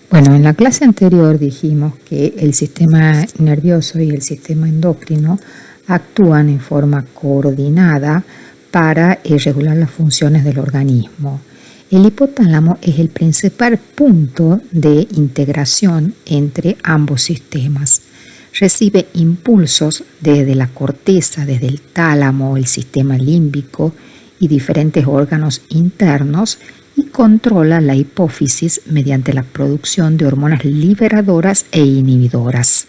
Bueno, en la clase anterior dijimos que el sistema nervioso y el sistema endocrino actúan en forma coordinada para regular las funciones del organismo. El hipotálamo es el principal punto de integración entre ambos sistemas. Recibe impulsos desde la corteza, desde el tálamo, el sistema límbico y diferentes órganos internos, y controla la hipófisis mediante la producción de hormonas liberadoras e inhibidoras.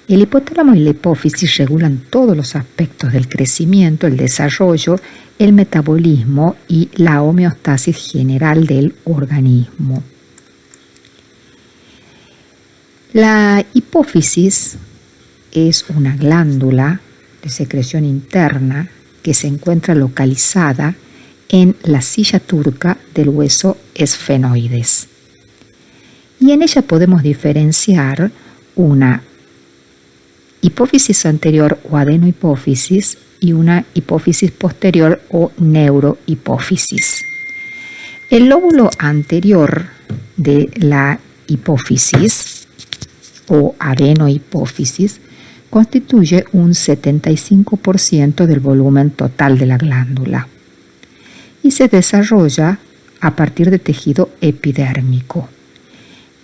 El hipotálamo y la hipófisis regulan todos los aspectos del crecimiento, el desarrollo, el metabolismo y la homeostasis general del organismo. La hipófisis es una glándula de secreción interna que se encuentra localizada en la silla turca del hueso esfenoides. Y en ella podemos diferenciar una hipófisis anterior o adenohipófisis y una hipófisis posterior o neurohipófisis. El lóbulo anterior de la hipófisis o adenohipófisis constituye un 75% del volumen total de la glándula y se desarrolla a partir de tejido epidérmico,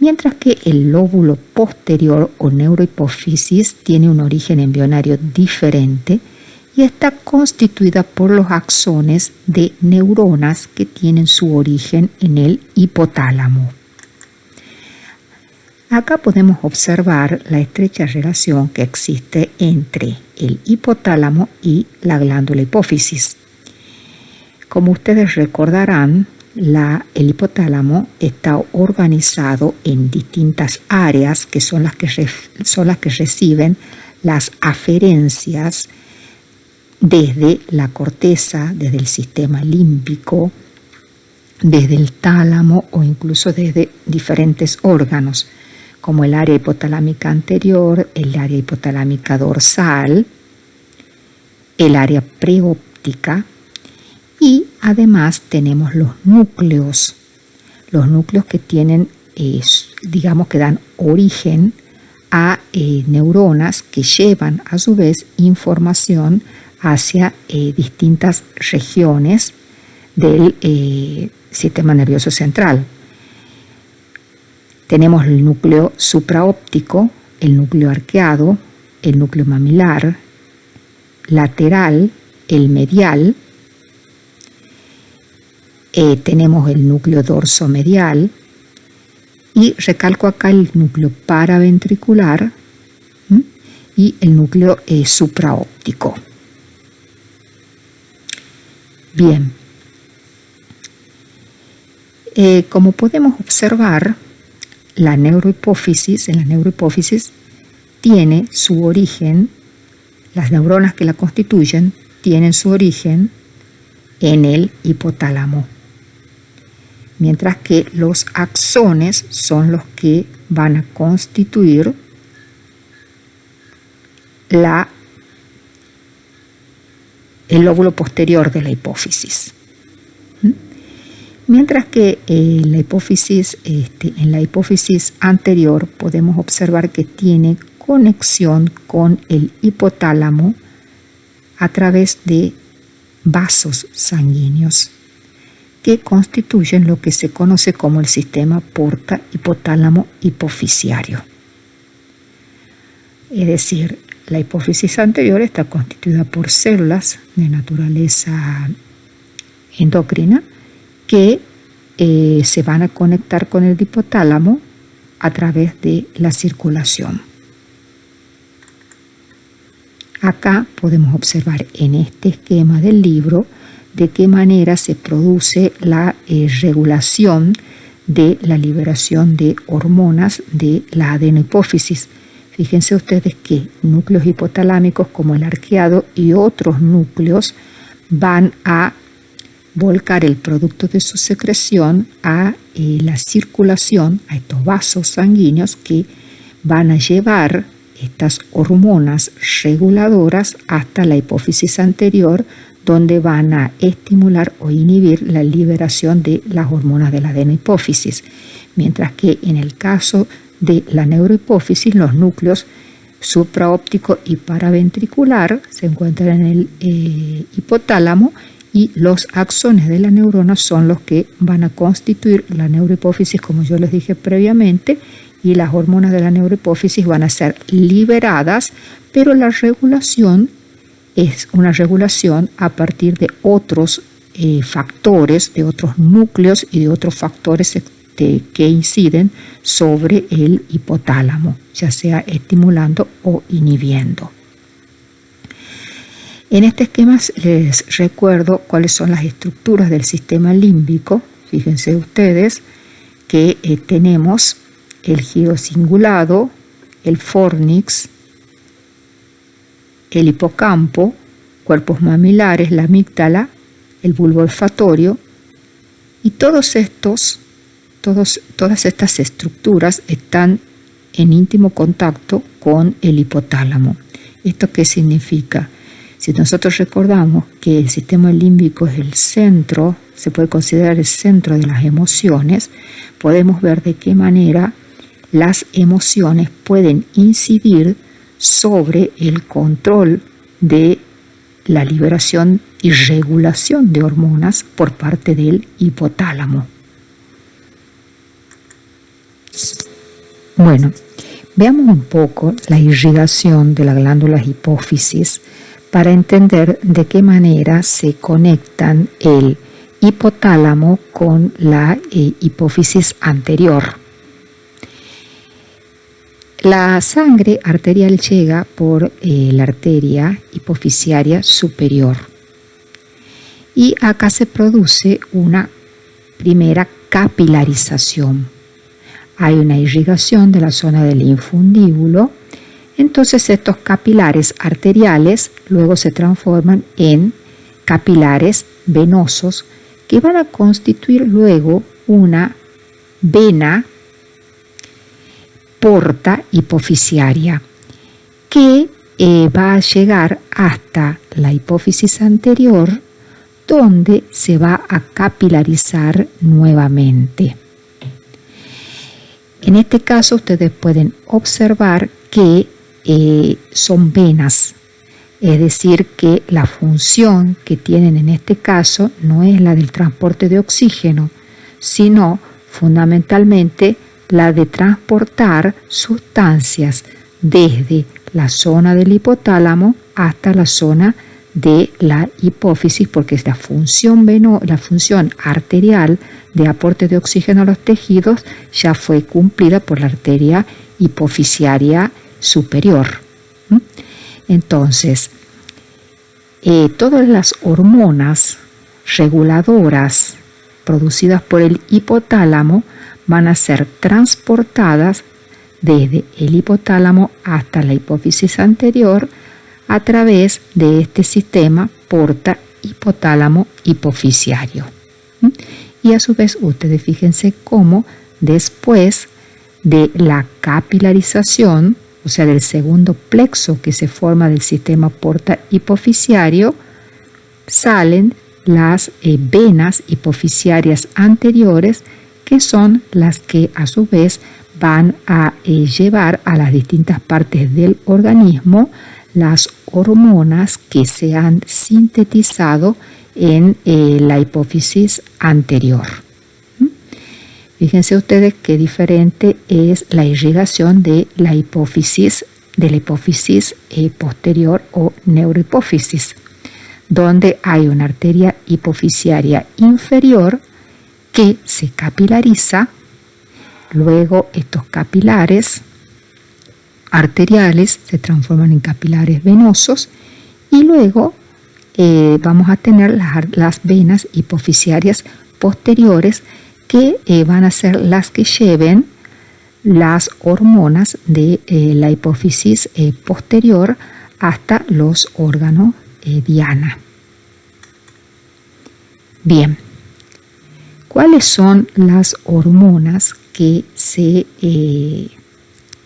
mientras que el lóbulo posterior o neurohipófisis tiene un origen embrionario diferente y está constituida por los axones de neuronas que tienen su origen en el hipotálamo. Acá podemos observar la estrecha relación que existe entre el hipotálamo y la glándula hipófisis. Como ustedes recordarán, el hipotálamo está organizado en distintas áreas que son las que reciben las aferencias desde la corteza, desde el sistema límbico, desde el tálamo o incluso desde diferentes órganos, como el área hipotalámica anterior, el área hipotalámica dorsal, el área preóptica. Y además tenemos los núcleos que tienen, que dan origen a neuronas que llevan a su vez información hacia distintas regiones del sistema nervioso central. Tenemos el núcleo supraóptico, el núcleo arqueado, el núcleo mamilar, lateral, el medial. Tenemos el núcleo dorsomedial y recalco acá el núcleo paraventricular y el núcleo supraóptico. Bien, como podemos observar, en la neurohipófisis tiene su origen, las neuronas que la constituyen tienen su origen en el hipotálamo, mientras que los axones son los que van a constituir el lóbulo posterior de la hipófisis. Mientras que en la hipófisis anterior podemos observar que tiene conexión con el hipotálamo a través de vasos sanguíneos que constituyen lo que se conoce como el sistema porta hipotálamo hipofisiario. Es decir, la hipófisis anterior está constituida por células de naturaleza endocrina que se van a conectar con el hipotálamo a través de la circulación. Acá podemos observar en este esquema del libro de qué manera se produce la regulación de la liberación de hormonas de la adenohipófisis. Fíjense ustedes que núcleos hipotalámicos como el arqueado y otros núcleos van a volcar el producto de su secreción a la circulación, a estos vasos sanguíneos que van a llevar estas hormonas reguladoras hasta la hipófisis anterior, donde van a estimular o inhibir la liberación de las hormonas de la adenohipófisis, mientras que en el caso de la neurohipófisis, los núcleos supraóptico y paraventricular se encuentran en el hipotálamo, y los axones de la neurona son los que van a constituir la neurohipófisis, como yo les dije previamente, y las hormonas de la neurohipófisis van a ser liberadas, pero la regulación es una regulación a partir de otros factores, de otros núcleos y de otros factores que inciden sobre el hipotálamo, ya sea estimulando o inhibiendo. En este esquema les recuerdo cuáles son las estructuras del sistema límbico. Fíjense ustedes que tenemos el giro cingulado, el fornix, el hipocampo, cuerpos mamilares, la amígdala, el bulbo olfatorio, y todas estas estructuras están en íntimo contacto con el hipotálamo. ¿Esto qué significa? Si nosotros recordamos que el sistema límbico es el centro, se puede considerar el centro de las emociones, podemos ver de qué manera las emociones pueden incidir sobre el control de la liberación y regulación de hormonas por parte del hipotálamo. Bueno, veamos un poco la irrigación de la glándula hipófisis para entender de qué manera se conectan el hipotálamo con la hipófisis anterior. La sangre arterial llega por la arteria hipofisiaria superior, y acá se produce una primera capilarización. Hay una irrigación de la zona del infundíbulo. Entonces estos capilares arteriales luego se transforman en capilares venosos que van a constituir luego una vena porta hipofisiaria que va a llegar hasta la hipófisis anterior, donde se va a capilarizar nuevamente. En este caso ustedes pueden observar que son venas, es decir, que la función que tienen en este caso no es la del transporte de oxígeno, sino fundamentalmente la de transportar sustancias desde la zona del hipotálamo hasta la zona de la hipófisis, porque es la función arterial de aporte de oxígeno a los tejidos ya fue cumplida por la arteria hipofisiaria superior. Entonces, todas las hormonas reguladoras producidas por el hipotálamo van a ser transportadas desde el hipotálamo hasta la hipófisis anterior a través de este sistema porta hipotálamo hipofisiario. Y a su vez ustedes fíjense cómo después de la capilarización, o sea, del segundo plexo que se forma del sistema porta hipofisiario, salen las venas hipofisiarias anteriores, que son las que a su vez van a llevar a las distintas partes del organismo las hormonas que se han sintetizado en la hipófisis anterior. Fíjense ustedes qué diferente es la irrigación de la hipófisis posterior o neurohipófisis, donde hay una arteria hipofisiaria inferior que se capilariza. Luego estos capilares arteriales se transforman en capilares venosos, y luego vamos a tener las venas hipofisiarias posteriores, que van a ser las que lleven las hormonas de la hipófisis posterior hasta los órganos diana. Bien, ¿cuáles son las hormonas que se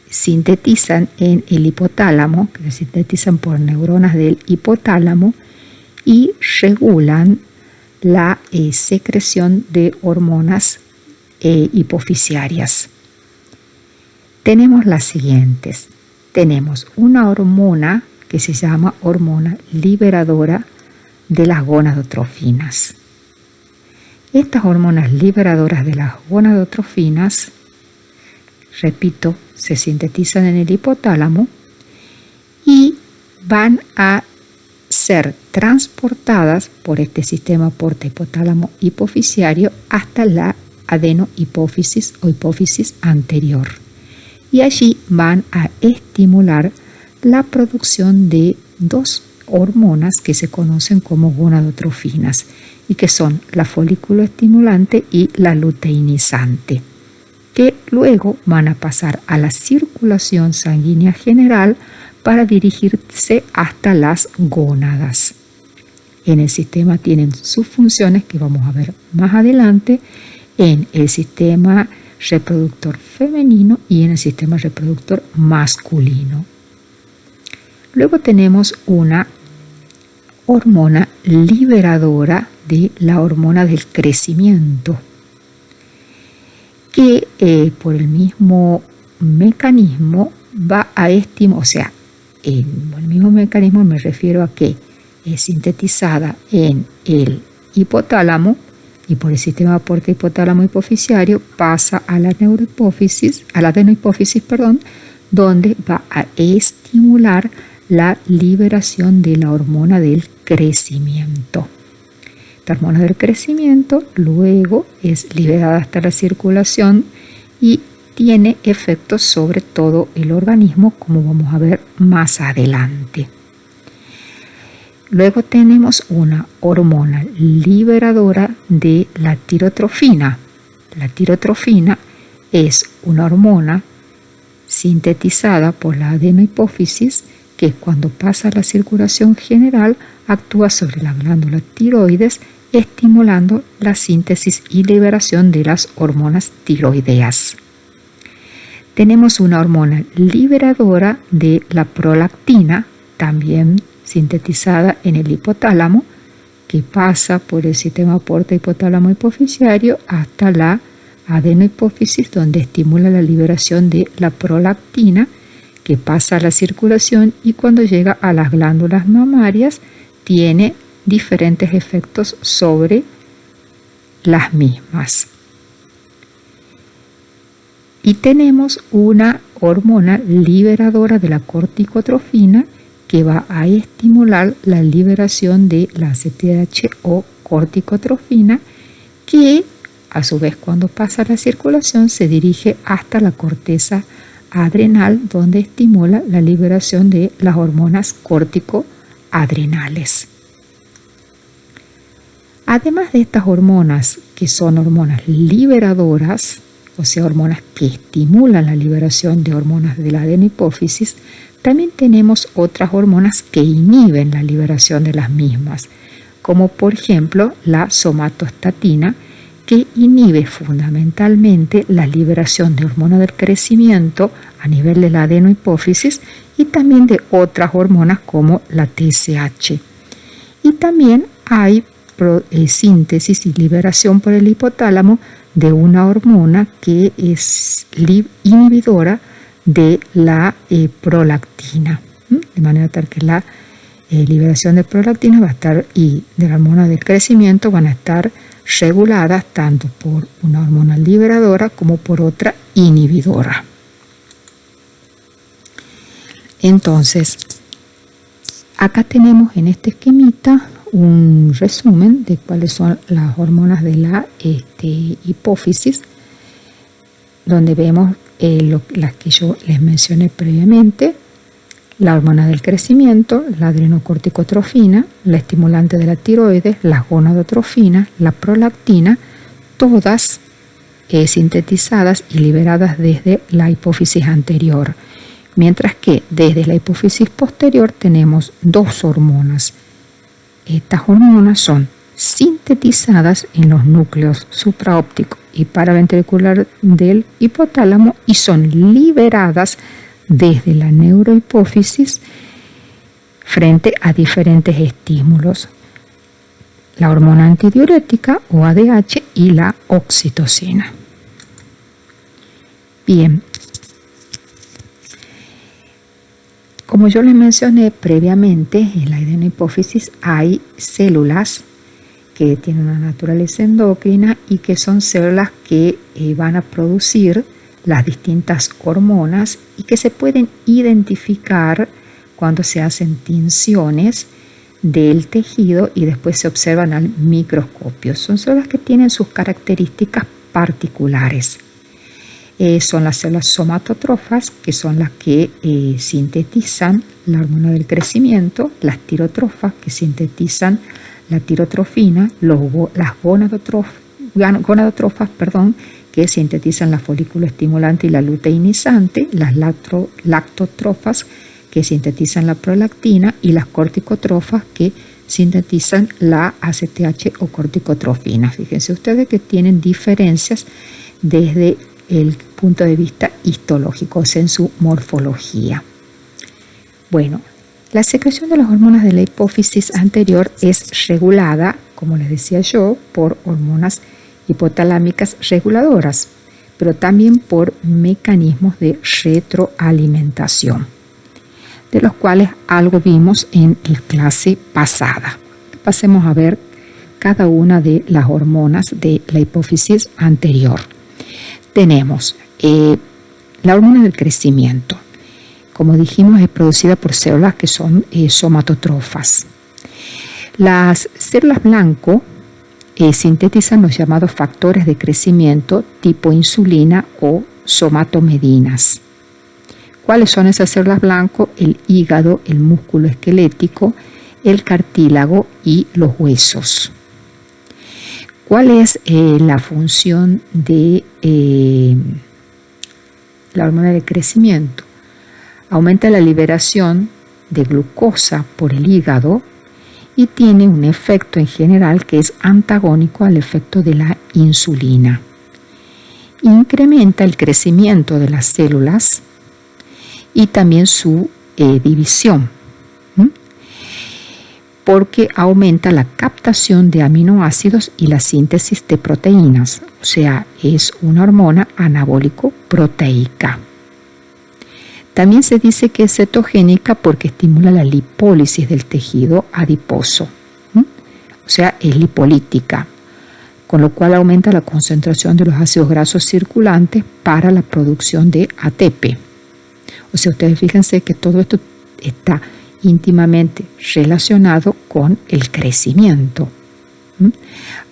sintetizan en el hipotálamo, que se sintetizan por neuronas del hipotálamo y regulan la secreción de hormonas hipofisiarias. Tenemos las siguientes. Tenemos una hormona que se llama hormona liberadora de las gonadotrofinas. Estas hormonas liberadoras de las gonadotrofinas, repito, se sintetizan en el hipotálamo y van a ser transportadas por este sistema porta-hipotálamo hipofisiario hasta la adenohipófisis o hipófisis anterior. Y allí van a estimular la producción de dos hormonas que se conocen como gonadotrofinas y que son la folículo estimulante y la luteinizante, que luego van a pasar a la circulación sanguínea general para dirigirse hasta las gónadas. En el sistema tienen sus funciones que vamos a ver más adelante en el sistema reproductor femenino y en el sistema reproductor masculino. Luego tenemos una hormona liberadora de la hormona del crecimiento, que por el mismo mecanismo va a estimular, o sea, el mismo mecanismo me refiero a que es sintetizada en el hipotálamo y por el sistema porta hipotálamo hipofisiario pasa a la neurohipófisis, a la adenohipófisis, donde va a estimular la liberación de la hormona del crecimiento. La hormona del crecimiento luego es liberada hasta la circulación y tiene efectos sobre todo el organismo, como vamos a ver más adelante. Luego tenemos una hormona liberadora de la tirotrofina. La tirotrofina es una hormona sintetizada por la adenohipófisis que cuando pasa a la circulación general actúa sobre la glándula tiroides, estimulando la síntesis y liberación de las hormonas tiroideas. Tenemos una hormona liberadora de la prolactina, también sintetizada en el hipotálamo, que pasa por el sistema porta hipotálamo hipofisiario hasta la adenohipófisis, donde estimula la liberación de la prolactina, que pasa a la circulación y cuando llega a las glándulas mamarias tiene diferentes efectos sobre las mismas. Y tenemos una hormona liberadora de la corticotrofina que va a estimular la liberación de la ACTH o corticotrofina, que a su vez cuando pasa a la circulación se dirige hasta la corteza adrenal, donde estimula la liberación de las hormonas corticoadrenales. Además de estas hormonas, que son hormonas liberadoras, o sea, hormonas que estimulan la liberación de hormonas de la adenohipófisis, también tenemos otras hormonas que inhiben la liberación de las mismas, como por ejemplo la somatostatina, que inhibe fundamentalmente la liberación de hormona del crecimiento a nivel de la adenohipófisis y también de otras hormonas como la TSH. Y también hay síntesis y liberación por el hipotálamo de una hormona que es inhibidora de la prolactina, de manera tal que la liberación de prolactina va a estar y de la hormona del crecimiento van a estar reguladas tanto por una hormona liberadora como por otra inhibidora. Entonces, acá tenemos en este esquemita un resumen de cuáles son las hormonas de la hipófisis, donde vemos las que yo les mencioné previamente: la hormona del crecimiento, la adrenocorticotrofina, la estimulante de la tiroides, la gonadotrofina, la prolactina, todas sintetizadas y liberadas desde la hipófisis anterior. Mientras que desde la hipófisis posterior tenemos dos hormonas. Estas hormonas son sintetizadas en los núcleos supraóptico y paraventricular del hipotálamo y son liberadas desde la neurohipófisis frente a diferentes estímulos. la hormona antidiurética o ADH y la oxitocina. Bien, como yo les mencioné previamente, en la hipófisis hay células que tienen una naturaleza endocrina y que son células que van a producir las distintas hormonas y que se pueden identificar cuando se hacen tinciones del tejido y después se observan al microscopio. Son células que tienen sus características particulares. Son las células somatotrofas, que son las que sintetizan la hormona del crecimiento, las tirotrofas, que sintetizan la tirotrofina, las gonadotrofas, que sintetizan la folículo estimulante y la luteinizante, las lactotrofas, que sintetizan la prolactina, y las corticotrofas, que sintetizan la ACTH o corticotrofina. Fíjense ustedes que tienen diferencias desde el punto de vista histológico, o sea, en su morfología. Bueno, la secreción de las hormonas de la hipófisis anterior es regulada, como les decía yo, por hormonas hipotalámicas reguladoras, pero también por mecanismos de retroalimentación, de los cuales algo vimos en la clase pasada. Pasemos a ver cada una de las hormonas de la hipófisis anterior. Tenemos la hormona del crecimiento. Como dijimos, es producida por células que son somatotrofas. Las células blanco sintetizan los llamados factores de crecimiento tipo insulina o somatomedinas. ¿Cuáles son esas células blanco? El hígado, el músculo esquelético, el cartílago y los huesos. ¿Cuál es la función de la hormona de crecimiento? Aumenta la liberación de glucosa por el hígado y tiene un efecto en general que es antagónico al efecto de la insulina. Incrementa el crecimiento de las células y también su división, porque aumenta la captación de aminoácidos y la síntesis de proteínas, o sea, es una hormona anabólico-proteica. También se dice que es cetogénica porque estimula la lipólisis del tejido adiposo, o sea, es lipolítica, con lo cual aumenta la concentración de los ácidos grasos circulantes para la producción de ATP. O sea, ustedes fíjense que todo esto está íntimamente relacionado con el crecimiento.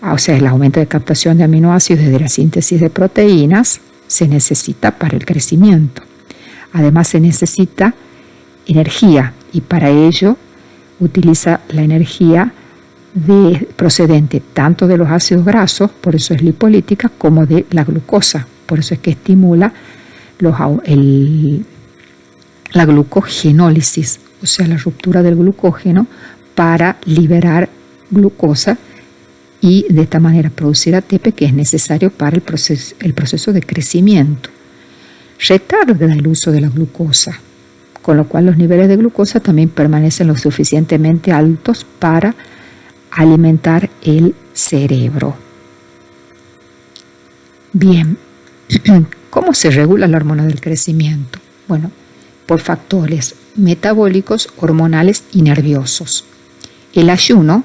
O sea, el aumento de captación de aminoácidos desde la síntesis de proteínas se necesita para el crecimiento. Además, se necesita energía y para ello utiliza la energía procedente tanto de los ácidos grasos, por eso es lipolítica, como de la glucosa. Por eso es que estimula la glucogenólisis, o sea, la ruptura del glucógeno para liberar glucosa y de esta manera producir ATP, que es necesario para el proceso de crecimiento. Retarda el uso de la glucosa, con lo cual los niveles de glucosa también permanecen lo suficientemente altos para alimentar el cerebro. Bien, ¿cómo se regula la hormona del crecimiento? Bueno, por factores metabólicos, hormonales y nerviosos. El ayuno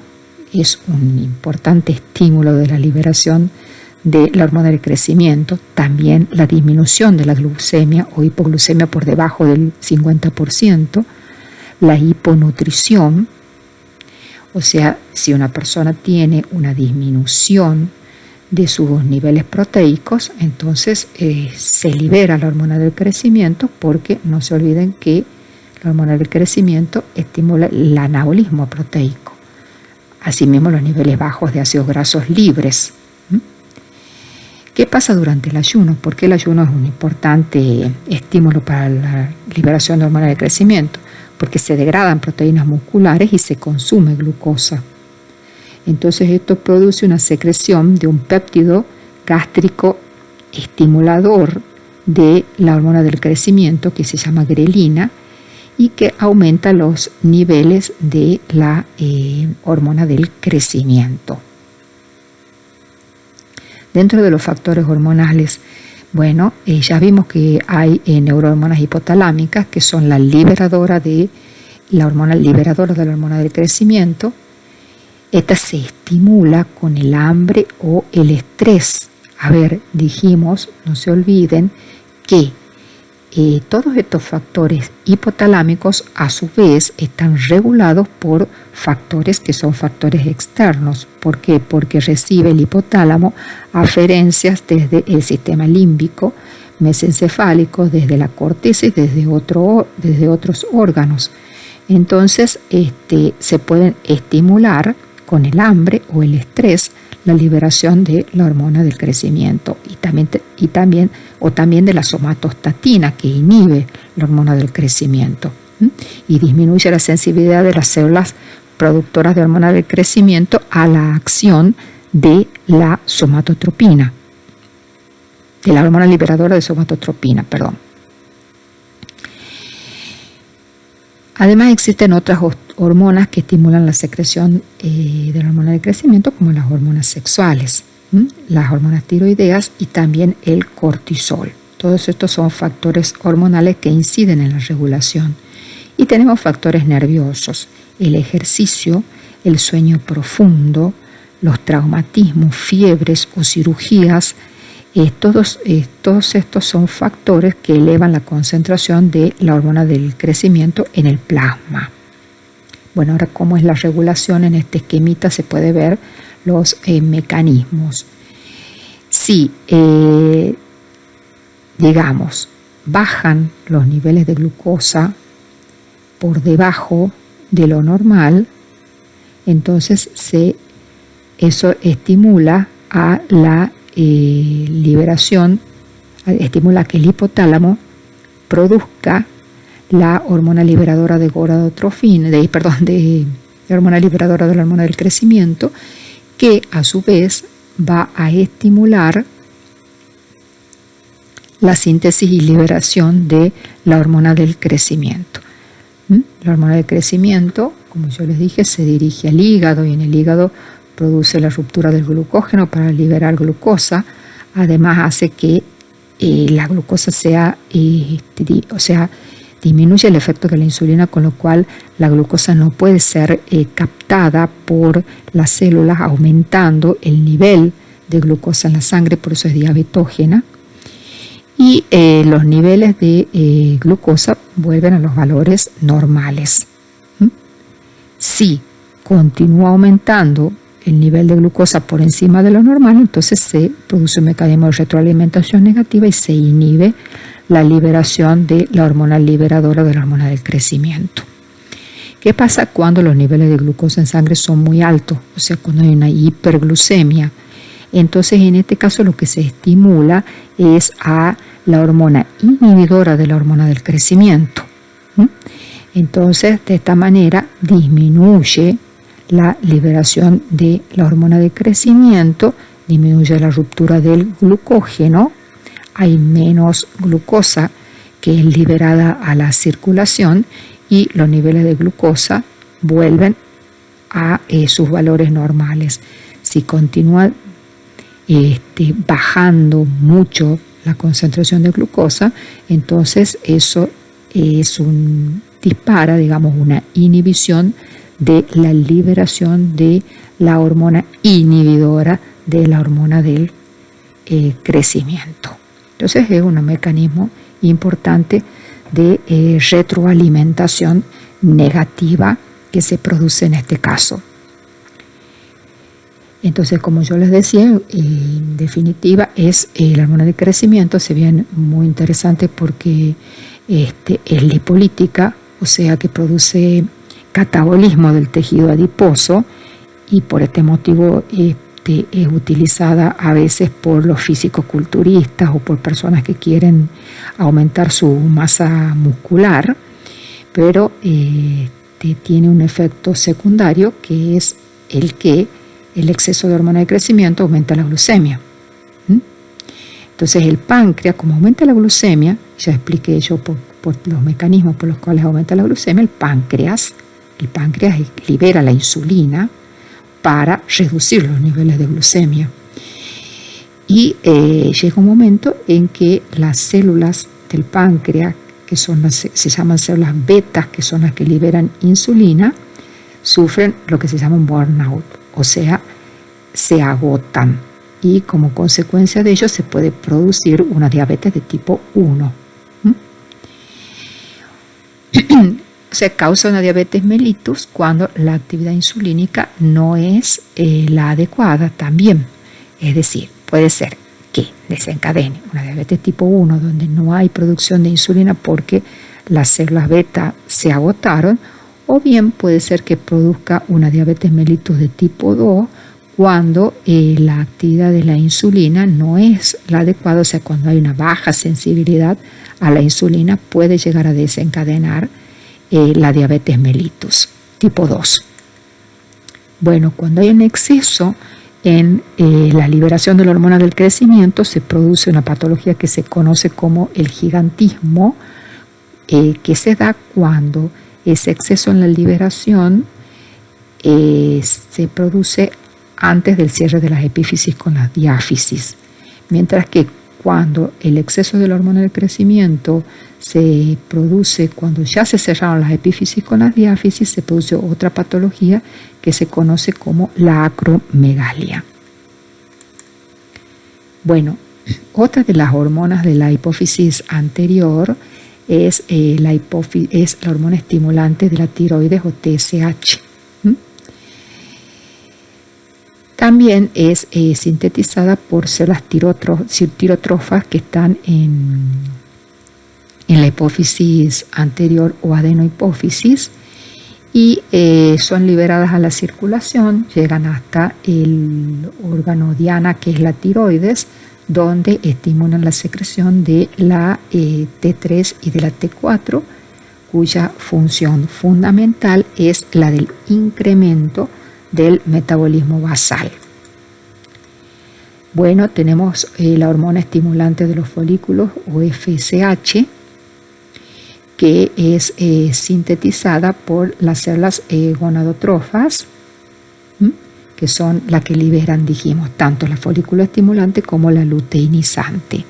es un importante estímulo de la liberación de la hormona del crecimiento, también la disminución de la glucemia o hipoglucemia por debajo del 50%, la hiponutrición, o sea, si una persona tiene una disminución de sus niveles proteicos, entonces se libera la hormona del crecimiento, porque no se olviden que la hormona del crecimiento estimula el anabolismo proteico. Asimismo, los niveles bajos de ácidos grasos libres. ¿Qué pasa durante el ayuno? Porque el ayuno es un importante estímulo para la liberación de hormona del crecimiento, porque se degradan proteínas musculares y se consume glucosa. Entonces esto produce una secreción de un péptido gástrico estimulador de la hormona del crecimiento que se llama grelina, y que aumenta los niveles de la hormona del crecimiento. Dentro de los factores hormonales, bueno, ya vimos que hay neurohormonas hipotalámicas, que son la hormona liberadora de la hormona del crecimiento. Esta se estimula con el hambre o el estrés. A ver, dijimos, no se olviden, que todos estos factores hipotalámicos a su vez están regulados por factores que son factores externos. ¿Por qué? Porque recibe el hipotálamo aferencias desde el sistema límbico, mesencefálico, desde la corteza y desde otros órganos. Entonces se pueden estimular con el hambre o el estrés la liberación de la hormona del crecimiento y también de la somatostatina, que inhibe la hormona del crecimiento y disminuye la sensibilidad de las células productoras de hormona del crecimiento a la acción de la somatotropina, de la hormona liberadora de somatotropina, perdón. Además existen otras hormonas que estimulan la secreción de la hormona del crecimiento, como las hormonas sexuales, las hormonas tiroideas y también el cortisol. Todos estos son factores hormonales que inciden en la regulación. Y tenemos factores nerviosos: el ejercicio, el sueño profundo, los traumatismos, fiebres o cirugías. Todos estos son factores que elevan la concentración de la hormona del crecimiento en el plasma. Bueno, ahora, ¿cómo es la regulación? En este esquemita se puede ver los mecanismos. Si, digamos, bajan los niveles de glucosa por debajo de lo normal, entonces eso estimula a la liberación, estimula que el hipotálamo produzca la hormona liberadora de gonadotrofina, de hormona liberadora de la hormona del crecimiento, que a su vez va a estimular la síntesis y liberación de la hormona del crecimiento. La hormona del crecimiento, como yo les dije, se dirige al hígado y en el hígado produce la ruptura del glucógeno para liberar glucosa. Además hace que la glucosa disminuye el efecto de la insulina, con lo cual la glucosa no puede ser captada por las células, aumentando el nivel de glucosa en la sangre, por eso es diabetógena. Y los niveles de glucosa vuelven a los valores normales. Si continúa aumentando el nivel de glucosa por encima de lo normal, entonces se produce un mecanismo de retroalimentación negativa y se inhibe la liberación de la hormona liberadora de la hormona del crecimiento. ¿Qué pasa cuando los niveles de glucosa en sangre son muy altos? O sea, cuando hay una hiperglucemia. Entonces, en este caso, lo que se estimula es a la hormona inhibidora de la hormona del crecimiento. Entonces, de esta manera disminuye la liberación de la hormona de crecimiento, disminuye la ruptura del glucógeno, hay menos glucosa que es liberada a la circulación y los niveles de glucosa vuelven a sus valores normales. Si continúa bajando mucho la concentración de glucosa, entonces eso dispara, digamos, una inhibición de la liberación de la hormona inhibidora de la hormona del crecimiento. Entonces es un mecanismo importante de retroalimentación negativa que se produce en este caso. Entonces, como yo les decía, en definitiva es la hormona de crecimiento, se ve muy interesante porque es lipolítica, o sea que produce catabolismo del tejido adiposo y por este motivo es utilizada a veces por los fisicoculturistas o por personas que quieren aumentar su masa muscular, pero tiene un efecto secundario que es el exceso de hormona de crecimiento aumenta la glucemia. Entonces el páncreas, como aumenta la glucemia, ya expliqué yo por los mecanismos por los cuales aumenta la glucemia, el páncreas libera la insulina para reducir los niveles de glucemia. Y llega un momento en que las células del páncreas, que se llaman células betas, que son las que liberan insulina, sufren lo que se llama un burnout, o sea, se agotan. Y como consecuencia de ello se puede producir una diabetes de tipo 1. Se causa una diabetes mellitus cuando la actividad insulínica no es la adecuada también. Es decir, puede ser que desencadene una diabetes tipo 1 donde no hay producción de insulina porque las células beta se agotaron, o bien puede ser que produzca una diabetes mellitus de tipo 2 cuando la actividad de la insulina no es la adecuada, o sea, cuando hay una baja sensibilidad a la insulina puede llegar a desencadenar la diabetes mellitus tipo 2. Bueno, cuando hay un exceso en la liberación de la hormona del crecimiento, se produce una patología que se conoce como el gigantismo, que se da cuando ese exceso en la liberación se produce antes del cierre de las epífisis con las diáfisis, mientras que cuando el exceso de la hormona del crecimiento se produce cuando ya se cerraron las epífisis con las diáfisis, se produce otra patología que se conoce como la acromegalia. Bueno, otra de las hormonas de la hipófisis anterior es la hormona estimulante de la tiroides o TSH. También es sintetizada por células tirotrofas que están en la hipófisis anterior o adenohipófisis y son liberadas a la circulación, llegan hasta el órgano diana, que es la tiroides, donde estimulan la secreción de la T3 y de la T4, cuya función fundamental es la del incremento del metabolismo basal. Bueno, tenemos la hormona estimulante de los folículos o FSH, que es sintetizada por las células gonadotrofas, que son las que liberan, dijimos, tanto la folículo estimulante como la luteinizante.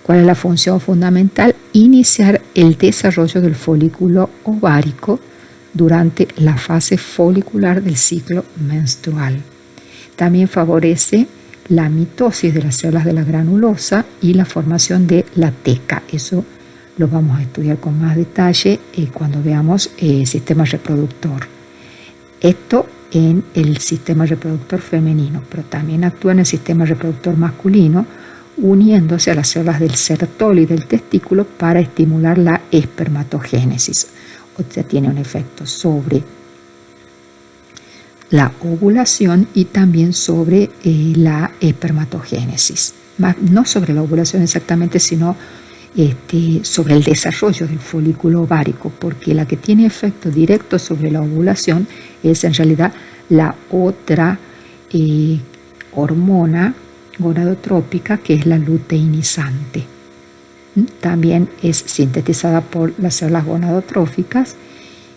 ¿Cuál es la función fundamental? Iniciar el desarrollo del folículo ovárico durante la fase folicular del ciclo menstrual. También favorece la mitosis de las células de la granulosa y la formación de la teca. Eso lo vamos a estudiar con más detalle cuando veamos el sistema reproductor. Esto en el sistema reproductor femenino, pero también actúa en el sistema reproductor masculino, uniéndose a las células del sertoli y del testículo para estimular la espermatogénesis. O sea, tiene un efecto sobre la ovulación y también sobre la espermatogénesis. No sobre la ovulación exactamente, sino sobre el desarrollo del folículo ovárico, porque la que tiene efecto directo sobre la ovulación es en realidad la otra hormona gonadotrópica, que es la luteinizante. También es sintetizada por las células gonadotróficas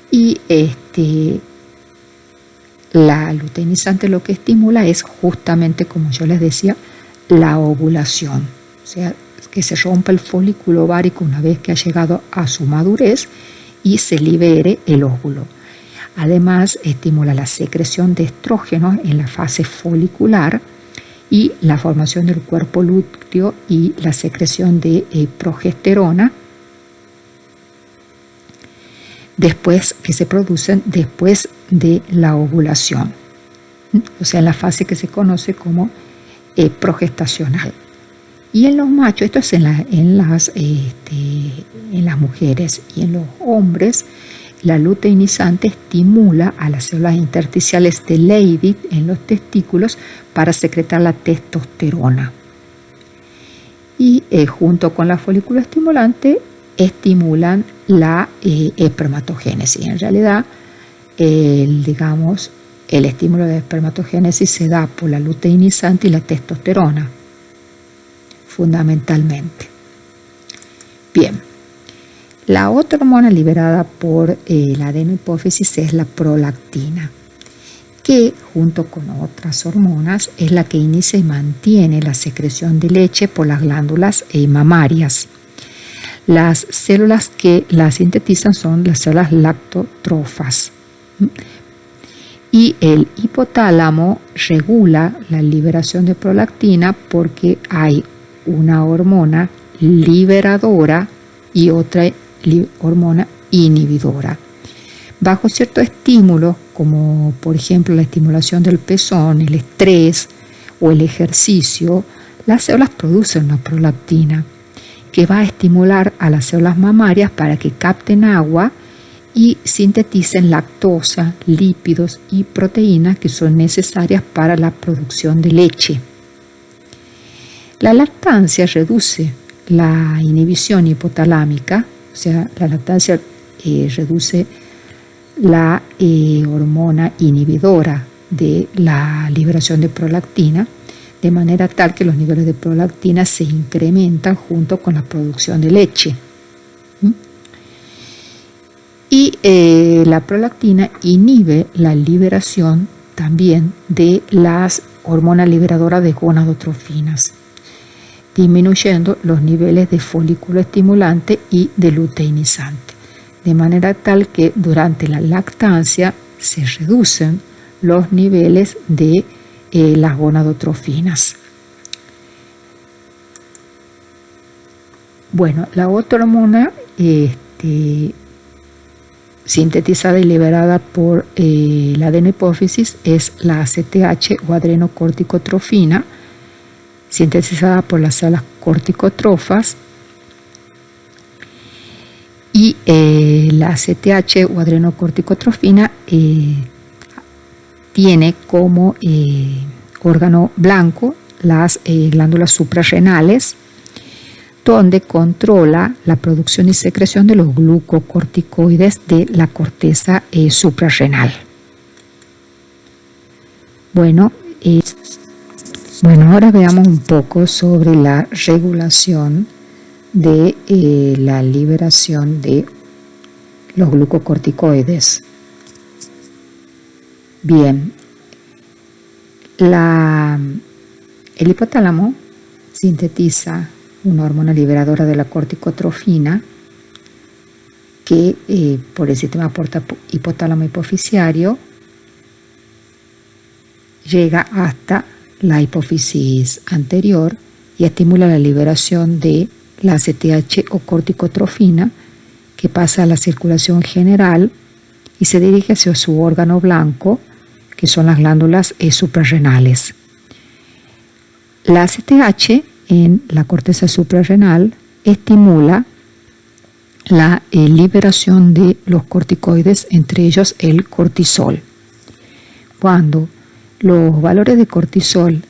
y la luteinizante lo que estimula es justamente, como yo les decía, la ovulación, o sea, que se rompa el folículo ovárico una vez que ha llegado a su madurez y se libere el óvulo. Además, estimula la secreción de estrógenos en la fase folicular y la formación del cuerpo lúteo y la secreción de progesterona que se producen después de la ovulación, o sea, en la fase que se conoce como progestacional. Y en los machos, esto es en las mujeres, y en los hombres, la luteinizante estimula a las células intersticiales de Leydig en los testículos para secretar la testosterona. Y junto con la folículo estimulante estimulan la espermatogénesis. En realidad, el estímulo de espermatogénesis se da por la luteinizante y la testosterona, fundamentalmente. Bien, La otra hormona liberada por la adenohipófisis es la prolactina, que junto con otras hormonas es la que inicia y mantiene la secreción de leche por las glándulas mamarias. Las células que la sintetizan son las células lactotrofas. Y el hipotálamo regula la liberación de prolactina porque hay una hormona liberadora y otra hormona inhibidora. Bajo ciertos estímulos, como por ejemplo la estimulación del pezón, el estrés o el ejercicio, las células producen una prolactina que va a estimular a las células mamarias para que capten agua y sinteticen lactosa, lípidos y proteínas que son necesarias para la producción de leche. La lactancia reduce la inhibición hipotalámica, o sea, la lactancia reduce la hormona inhibidora de la liberación de prolactina, de manera tal que los niveles de prolactina se incrementan junto con la producción de leche. Y la prolactina inhibe la liberación también de las hormonas liberadoras de gonadotrofinas, disminuyendo los niveles de folículo estimulante y de luteinizante, de manera tal que durante la lactancia se reducen los niveles de las gonadotrofinas. Bueno, la otra hormona sintetizada y liberada por la adenohipófisis es la ACTH o adrenocorticotrofina, sintetizada por las células corticotrofas. Y la ACTH o adrenocorticotrofina tiene como órgano blanco las glándulas suprarrenales, donde controla la producción y secreción de los glucocorticoides de la corteza suprarrenal. Bueno, ahora veamos un poco sobre la regulación de la liberación de los glucocorticoides. Bien, el hipotálamo sintetiza una hormona liberadora de la corticotrofina que por el sistema hipotálamo hipofisiario llega hasta la hipófisis anterior y estimula la liberación de la ACTH o corticotrofina, que pasa a la circulación general y se dirige hacia su órgano blanco, que son las glándulas suprarrenales. La ACTH en la corteza suprarrenal estimula la liberación de los corticoides, entre ellos el cortisol. Cuando los valores de cortisol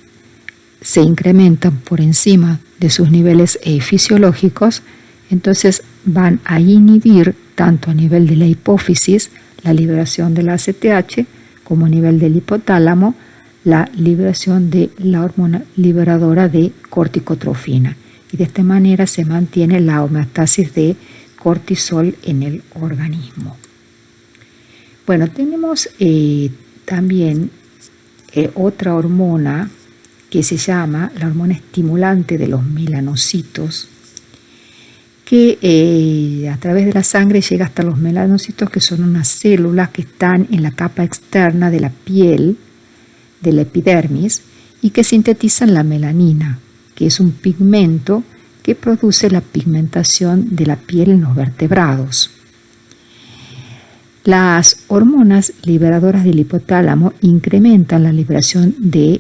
se incrementan por encima de sus niveles fisiológicos, entonces van a inhibir tanto a nivel de la hipófisis la liberación de la ACTH como a nivel del hipotálamo la liberación de la hormona liberadora de corticotrofina. Y de esta manera se mantiene la homeostasis de cortisol en el organismo. Bueno, tenemos también otra hormona que se llama la hormona estimulante de los melanocitos, que a través de la sangre llega hasta los melanocitos, que son unas células que están en la capa externa de la piel, de la epidermis, y que sintetizan la melanina, que es un pigmento que produce la pigmentación de la piel en los vertebrados. Las hormonas liberadoras del hipotálamo incrementan la liberación de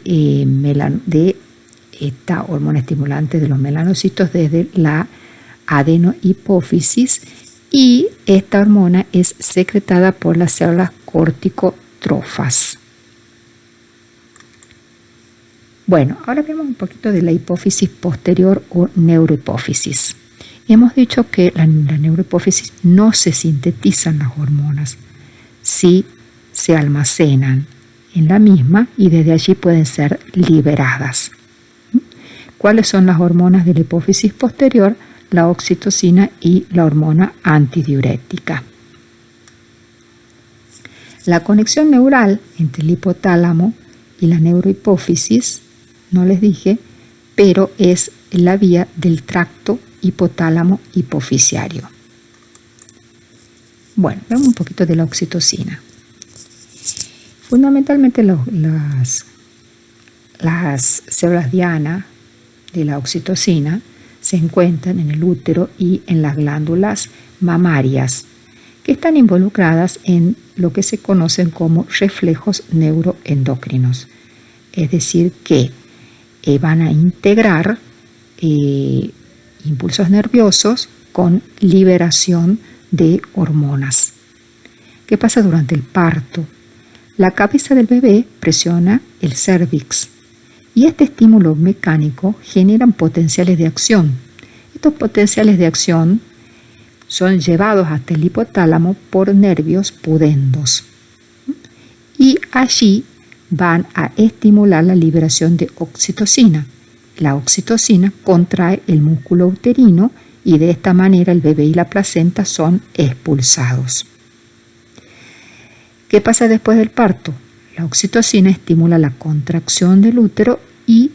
esta hormona estimulante de los melanocitos desde la adenohipófisis, y esta hormona es secretada por las células corticotrofas. Bueno, ahora vemos un poquito de la hipófisis posterior o neurohipófisis. Hemos dicho que en la neurohipófisis no se sintetizan las hormonas, sí se almacenan en la misma y desde allí pueden ser liberadas. ¿Cuáles son las hormonas de la hipófisis posterior? la oxitocina y la hormona antidiurética. La conexión neural entre el hipotálamo y la neurohipófisis, no les dije, pero es la vía del tracto hipotálamo hipofisiario. Bueno, veamos un poquito de la oxitocina. Fundamentalmente las células diana de la oxitocina se encuentran en el útero y en las glándulas mamarias, que están involucradas en lo que se conocen como reflejos neuroendocrinos. Es decir, que van a integrar impulsos nerviosos con liberación de hormonas. ¿Qué pasa durante el parto? La cabeza del bebé presiona el cérvix y este estímulo mecánico genera potenciales de acción. Estos potenciales de acción son llevados hasta el hipotálamo por nervios pudendos y allí van a estimular la liberación de oxitocina. La oxitocina contrae el músculo uterino y de esta manera el bebé y la placenta son expulsados. ¿Qué pasa después del parto? La oxitocina estimula la contracción del útero y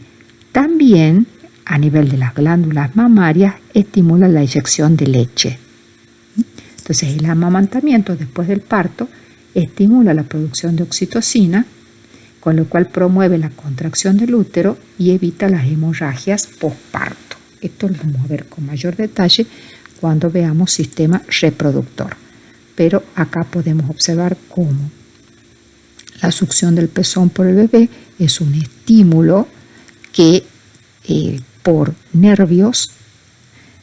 también a nivel de las glándulas mamarias estimula la eyección de leche. Entonces el amamantamiento después del parto estimula la producción de oxitocina, con lo cual promueve la contracción del útero y evita las hemorragias postparto. Esto lo vamos a ver con mayor detalle cuando veamos sistema reproductor. Pero acá podemos observar cómo la succión del pezón por el bebé es un estímulo que por nervios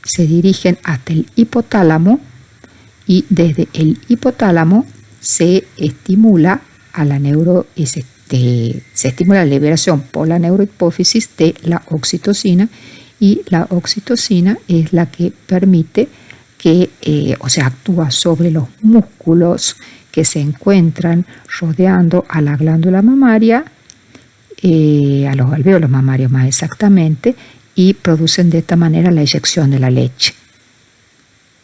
se dirigen hasta el hipotálamo y desde el hipotálamo se estimula a la se estimula la liberación por la neurohipófisis de la oxitocina y la oxitocina es la que permite que, actúa sobre los músculos que se encuentran rodeando a la glándula mamaria, a los alvéolos mamarios más exactamente, y producen de esta manera la eyección de la leche.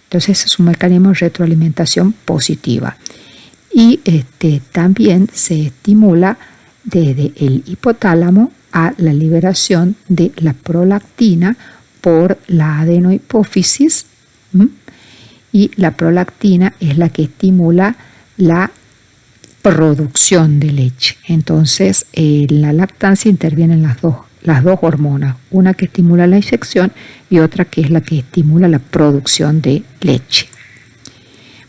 Entonces es un mecanismo de retroalimentación positiva. Y también se estimula desde el hipotálamo a la liberación de la prolactina por la adenohipófisis, y la prolactina es la que estimula la producción de leche. Entonces en la lactancia intervienen las dos hormonas, una que estimula la eyección y otra que es la que estimula la producción de leche.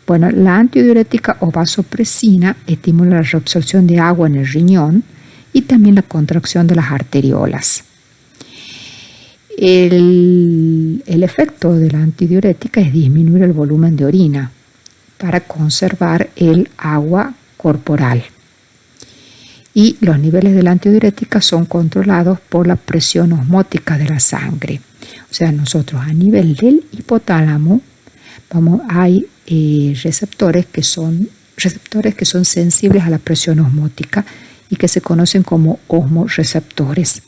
Bueno, la antidiurética o vasopresina estimula la reabsorción de agua en el riñón y también la contracción de las arteriolas. El efecto de la antidiurética es disminuir el volumen de orina para conservar el agua corporal. Y los niveles de la antidiurética son controlados por la presión osmótica de la sangre. O sea, nosotros a nivel del hipotálamo hay receptores que son sensibles a la presión osmótica y que se conocen como osmoreceptores.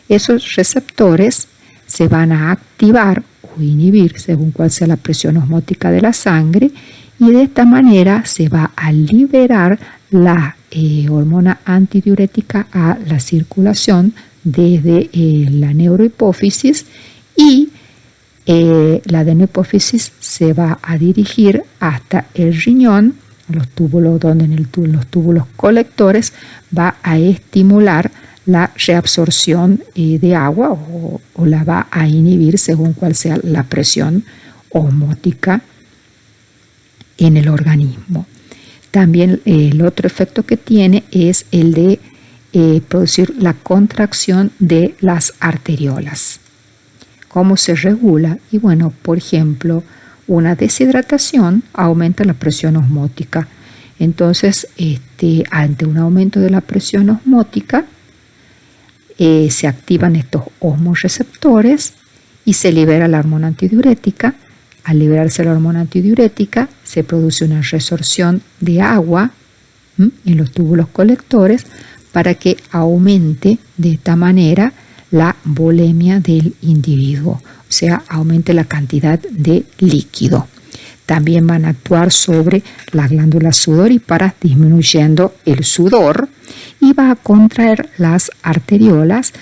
Esos receptores se van a activar o inhibir según cuál sea la presión osmótica de la sangre y de esta manera se va a liberar la hormona antidiurética a la circulación desde la neurohipófisis y la adenohipófisis se va a dirigir hasta el riñón, los túbulos donde en los túbulos colectores va a estimular la reabsorción de agua o la va a inhibir según cuál sea la presión osmótica en el organismo. También el otro efecto que tiene es el de producir la contracción de las arteriolas. ¿Cómo se regula? Y bueno, por ejemplo, una deshidratación aumenta la presión osmótica. Entonces, ante un aumento de la presión osmótica, se activan estos osmoreceptores y se libera la hormona antidiurética. Al liberarse la hormona antidiurética, se produce una resorción de agua en los túbulos colectores para que aumente de esta manera la volemia del individuo. O sea, aumente la cantidad de líquido. También van a actuar sobre las glándulas sudoríparas, disminuyendo el sudor, y va a contraer las arteriolas,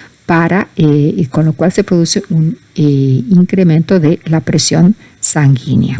con lo cual se produce un incremento de la presión sanguínea.